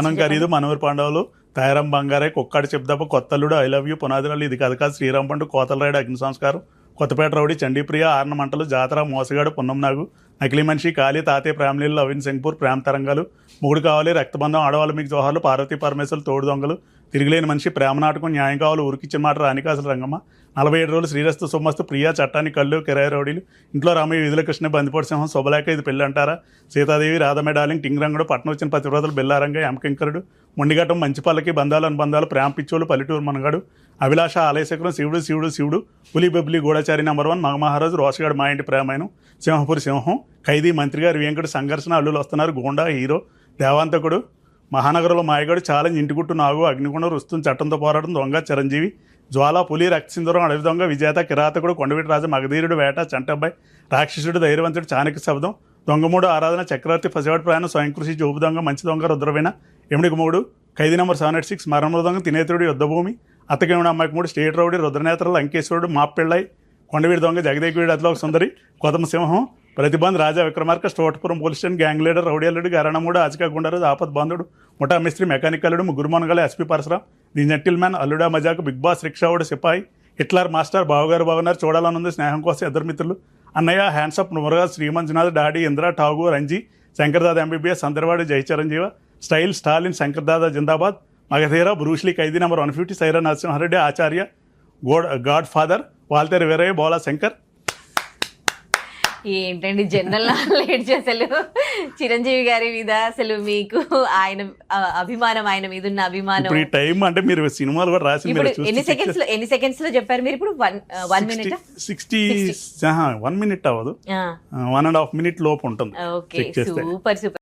మనం ఖరీదు మనూరు పాండవులు తయారం బంగారే కుక్కడి చెప్దాప కొత్తల్లుడు ఐ లవ్ యూ పునాదిరాలు ఇది కథ కాదు శ్రీరామ్ పండు కోతల రాయుడు అగ్ని సంస్కారం కొత్తపేట రౌడీ చండీప్రియ ఆర్న మంటలు జాతర మోసగాడు పున్నం నాగు నకిలీ మనిషి కాళీ తాతయ్య ప్రేమలీలు లవిన్ సింగ్పూర్ ప్రేమ తరంగాలు మొగుడు కావాలి రక్తబంధం ఆడవాళ్ళు మీకు జోహార్లు పార్వతీ పరమేశ్వరులు తోడు దొంగలు తిరిగిలేని మనిషి ప్రేమ నాటకం న్యాయం కావాలి ఊరికిచ్చిన మాట రానికాసులు రంగమ్మ 47 రోజులు శ్రీరస్తు సొమ్మస్తు ప్రియా చట్టాన్ని కళ్ళు కిరాయి రౌడీలు ఇంట్లో రామయ్య వీధుల కృష్ణ బందిపోటు సింహం శుభలేఖ ఇది పెళ్ళి అంటారా సీతాదేవి రాధమే డార్లింగ్ టింగరంగుడు పట్నం వచ్చిన పతివ్రతలు బెల్లారంగ ఎంకింకరుడు మొండిగట్టం మంచి పల్లకి బంధాలు అనుబంధాలు ప్రేమ పిచ్చోలు పల్లెటూరు మనగాడు అభిలాష ఆలయశేఖరం శివుడు శివుడు శివుడు పులి బెబ్లి గూఢచారి నంబర్ 1 మగమహారాజు రోషగాడు మా ఇంటి ప్రేమాయనం సింహపురి సింహం ఖైదీ మంత్రి గారు వెంకట సంఘర్షణ అల్లులు వస్తున్నారు గోండా హీరో దేవాంతకుడు మహానగరంలో మాయగాడు ఛాలెంజ్ ఇంటిగుట్టు నాగు అగ్నిగుండం రుస్తుం చట్టంతో పోరాటం దొంగ చిరంజీవి జ్వాల పులి రక్తసింధురం అడవి దొంగ విజేత కిరాతకుడు కొండవీటి రాజు మగధీరుడు వేట చంటబ్బాయి రాక్షసుడు ధైర్యవంతుడు చాణక్య శబ్దం దొంగమూడు ఆరాధన చక్రవర్తి పసివాడి ప్రయాణం స్వయంకృషి జోబు దొంగ మంచి దొంగ రుద్రవీణ ఎమిడికి మూడు ఖైదీ నెంబర్ 786 మరణ దొంగ తినేతుడు యుద్ధభూమి అత్తకేమిడు అమ్మాయికి మూడు స్టేట్ రౌడీ రుద్రనేత్రలు లంకేశ్వరుడు మాప్పెళ్ళాయి కొండవీడి దొంగ జగదేకుడు అదిలో సుందరి Kodama Simham Pratibandh Raja Vikramarka Stuartpuram police station gang leader rowdy Alludu గరణమూడు ఆచికా గుండరాజు ఆపద్ బాంధుడు ముఠా మిస్త్రి మెకానిక్ అల్లుడు ముగ్గురు మనగల SP Parasuram the gentleman Alluda మజాకు బిగ్ బాస్ రిక్షావుడు సిపాయి హిట్లర్ మాస్టర్ బావగారు బాగున్నారు చూడాలనుంది స్నేహం కోసం ఇద్దరు మిత్రులు అన్నయ్య hands up మురగాజ్ శ్రీమంజునాథ్ daddy Indra ఠాగూ Ranji Shankar Dada MBBS సందర్వాడి జై చిరంజీవ స్టైల్ స్టాలిన్ శంకర్దాద జిందాబాద్ మగధీర బ్రూస్లీ ఖైదీ నెంబర్ 150 సైరా నరసింహారెడ్డి ఆచార్య గాడ్ ఫాదర్ వాల్తేరు వీరయ్య బోలా శంకర్. ఏంటండి జనరల్ నాలెడ్జ్ అసలు చిరంజీవి గారి మీద అసలు మీకు ఆయన అభిమానం, ఆయన మీద ఉన్న అభిమానం. ఈ టైం అంటే మీరు సినిమాలు కూడా రాసి ఇప్పుడు ఎన్ని సెకండ్స్ లో చెప్పారు మీరు? ఇప్పుడు 1 మినిట్ 1 మినిట్ అవ్వదు, 1.5 మినిట్ లోపు ఉంటుంది. Okay, super super.